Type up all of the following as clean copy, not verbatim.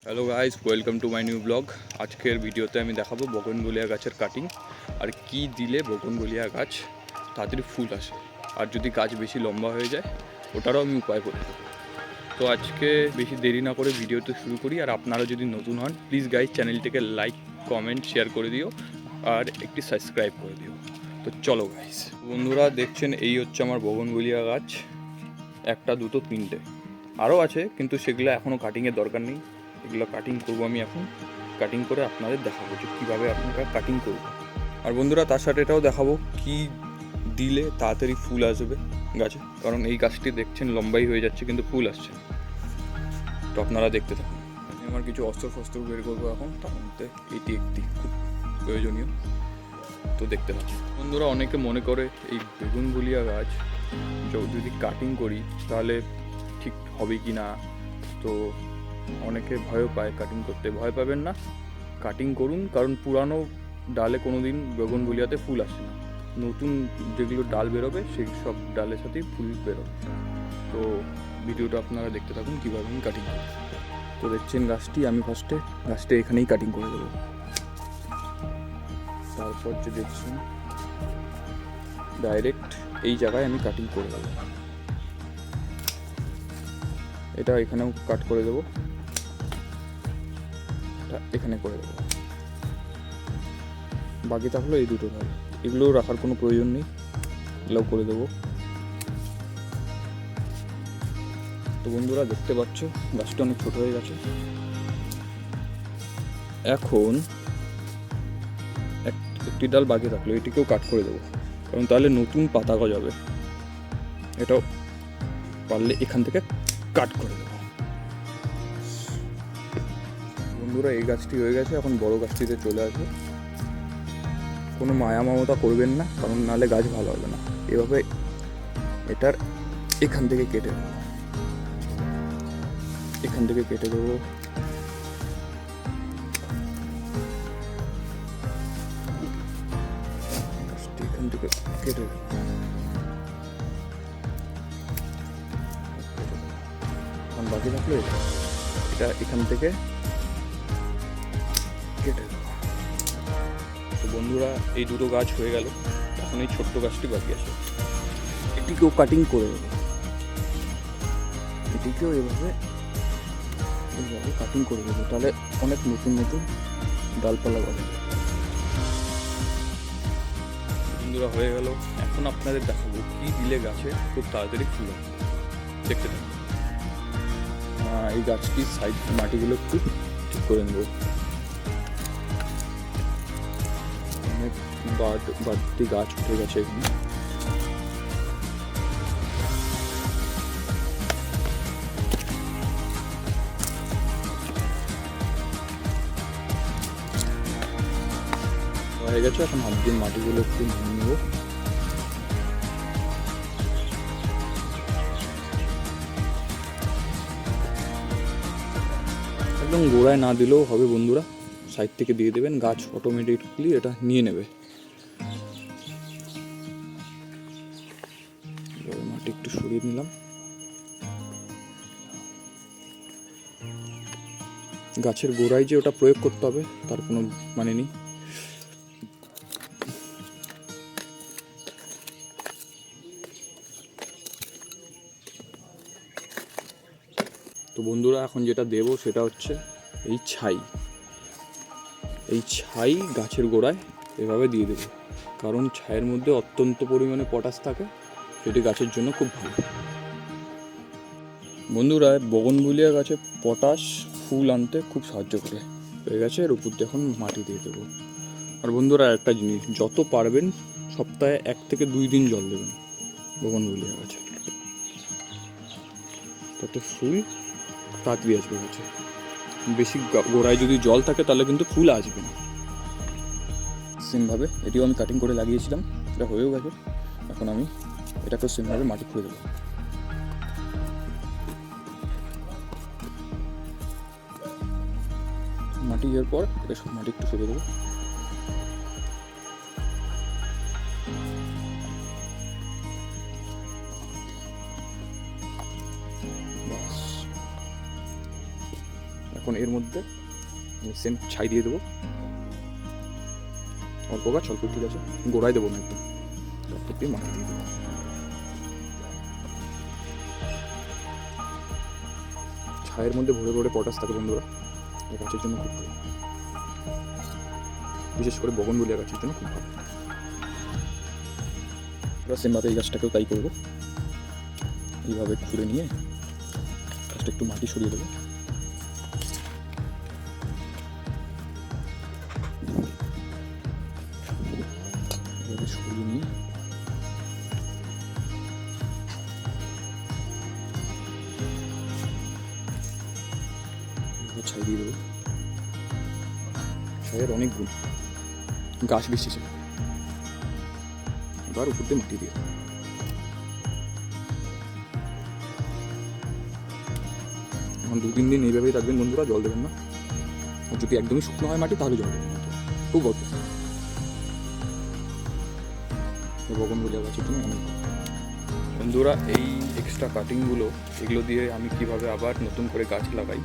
Hello guys, welcome to my new blog. আজকের ভিডিওতে আমি দেখাবো বগনভেলিয়া গাছের কাটিং আর কি দিলে বগনভেলিয়া গাছ তাড়াতাড়ি ফুল আসে, আর যদি গাছ বেশি লম্বা হয়ে যায় ওটারও আমি উপায় করে দেবো। তো আজকে বেশি দেরি না করে ভিডিওতে শুরু করি। আর আপনারা যদি নতুন হন প্লিজ গাইস চ্যানেলটিকে লাইক, কমেন্ট, শেয়ার করে দিও আর একটি সাবস্ক্রাইব করে দিও। তো চলো গাইস, বন্ধুরা দেখছেন এই হচ্ছে আমার বগনভেলিয়া গাছ, একটা দুটো তিনটে আরও আছে, কিন্তু সেগুলো এখনও কাটিংয়ের দরকার নেই। এগুলো কাটিং করবো আমি এখন, কাটিং করে আপনাদের দেখাবো যে কীভাবে আপনারা কাটিং করবো। আর বন্ধুরা তার সাথে এটাও দেখাবো কি দিলে তাড়াতাড়ি ফুল আসবে গাছে, কারণ এই গাছটি দেখছেন লম্বাই হয়ে যাচ্ছে কিন্তু ফুল আসছে না। তো আপনারা দেখতে থাকুন। আমি আমার কিছু অস্ত্র ফস্ত্র বের করবো এখন, তার মধ্যে এটি একটি খুব প্রয়োজনীয়। তো দেখতে থাকুন বন্ধুরা। অনেকে মনে করে এই বেগুনভেলিয়া গাছ যদি কাটিং করি তাহলে ঠিক হবে কি না, তো অনেকে ভয়ও পায়। কাটিং করতে ভয় পাবেন না, কাটিং করুন, কারণ পুরানো ডালে কোনো দিন বেগুনভেলিয়াতে ফুল আসে না। নতুন যেগুলো ডাল বেরোবে সেই সব ডালের সাথেই ফুল বেরোবে। তো ভিডিওটা আপনারা দেখতে থাকুন কীভাবে আমি কাটিং করি। তো দেখছেন গাছটি, আমি ফার্স্টে গাছটা এখানেই কাটিং করে দেবো। তারপর যে দেখছেন ডাইরেক্ট এই জায়গায় আমি কাটিং করে দেবো। এটা এখানেও কাট করে দেবো, এখানে করে দেবো। বাকি থাকলো এই দুটো ধারে, এগুলোও রাখার কোনো প্রয়োজন নেই, এগুলোও করে দেবো। তো বন্ধুরা দেখতে পাচ্ছ গাছটা অনেক ছোট হয়ে গেছে। এখন একটি ডাল বাকি থাকলো, এটিকেও কাট করে দেবো, কারণ তাহলে নতুন পাতা গজাবে। এটাও পারলে এখান থেকে কাট করে দেবো। বন্ধুরা এই গাছটি হয়ে গেছে, এখন বড় গাছটিতে চলে আসবে। কোনো মায়া মমতা করবেন না, কারণ নাহলে গাছ ভালো হবে না। এভাবে এটার এখান থেকে কেটে দেবো, এখান থেকে কেটে দেবো। এখান থেকে কেটে দেবো, এখন বাকি থাকলো এটা এখান থেকে কেটে দেবো। তো বন্ধুরা এই দুটো গাছ হয়ে গেল, এখন এই ছোট্ট গাছটি বাকি আছে, এটিকেও কাটিং করে দেবো। এটিকেও এইভাবে কাটিং করে দেবো, তাহলে অনেক নতুন নতুন ডালপালা গজাবে। বন্ধুরা হয়ে গেল, এখন আপনাদের দেখাবো কি দিলে গাছে খুব তাড়াতাড়ি ফুল হবে। দেখতে থাকুন। এই গাছটির সাইড মাটিগুলো একটু ঠিক করে নেব, অনেক বাড়তি গাছ উঠে গেছে এখানে। হয়ে গেছে, এখন হাত দিয়ে মাটিগুলো একটু নিয়ে নেবো। একদম গোড়ায় না দিলেও হবে বন্ধুরা, সাইড থেকে দিয়ে দেবেন, গাছ অটোমেটিকলি এটা নিয়ে নেবে। মাটি একটু সরিয়ে নিলাম। গাছের গোড়ায় যে ওটা প্রয়োগ করতে হবে তার কোনো মানে নেই। তো বন্ধুরা এখন যেটা দেবো সেটা হচ্ছে এই ছাই। এই ছাই গাছের গোড়ায় এভাবে দিয়ে দেবো, কারণ ছাইয়ের মধ্যে অত্যন্ত পরিমাণে পটাশ থাকে, সেটি গাছের জন্য খুব ভালো। বন্ধুরা বগনভেলিয়া গাছে পটাশ ফুল আনতে খুব সাহায্য করে। হয়ে গেছে, এর উপর দিয়ে এখন মাটি দিয়ে দেবো। আর বন্ধুরা একটা জিনিস, যত পারবেন সপ্তাহে 1 থেকে 2 দিন জল দেবেন বগনভেলিয়া গাছে, তাতে ফুল তাড়াতাড়ি আসবে গাছে। বেশি গোড়ায় যদি জল থাকে তাহলে কিন্তু ফুল আসবে না। সেমভাবে এটিও আমি কাটিং করে লাগিয়েছিলাম, এটা হয়েও গেছে। এখন আমি এটাকেও সেমভাবে মাটি খুঁড়ে দেবো। মাটি দেওয়ার পর এটা সব মাটি একটু সরিয়ে দেবো। এখন এর মধ্যে সেম ছাই দিয়ে দেবো, অল্প গাছ অল্প ঠিক আছে, গোড়ায় দেবো না একটু, তারপর দিয়ে মাটি দিয়ে দেবো। ছায়ের মধ্যে ভরে ভরে পটাশ থাকে বন্ধুরা, এই গাছের জন্য খুব ভালো, বিশেষ করে বগনভেলিয়া গাছের জন্য খুব ভালো। সেমভাবে এই গাছটাকেও তাই করবো, এইভাবে খুঁড়ে নিয়ে গাছটা একটু মাটি সরিয়ে দেবো, সরিয়ে নিয়ে ছাই দিয়ে দেবো। ছাইয়ের অনেক গুণ, গাছ বেশি ছিল, এবার উপর দিয়ে মাটি দিয়ে দেবো। এখন 2-3 দিন এইভাবেই রাখবেন বন্ধুরা, জল দেবেন না। আর যদি একদমই শুকনো হয় মাটি তাহলে জল দেবেন, খুব অল্প। বগনভেলিয়া গাছের জন্য অনেক বন্ধুরা, এই এক্সট্রা কাটিংগুলো এগুলো দিয়ে আমি কিভাবে আবার নতুন করে গাছ লাগাই,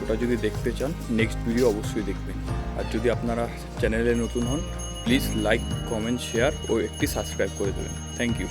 ওটা যদি দেখতে চান নেক্সট ভিডিও অবশ্যই দেখবেন। আর যদি আপনারা চ্যানেলে নতুন হন প্লিজ লাইক, কমেন্ট, শেয়ার ও একটি সাবস্ক্রাইব করে দেবেন। Thank you.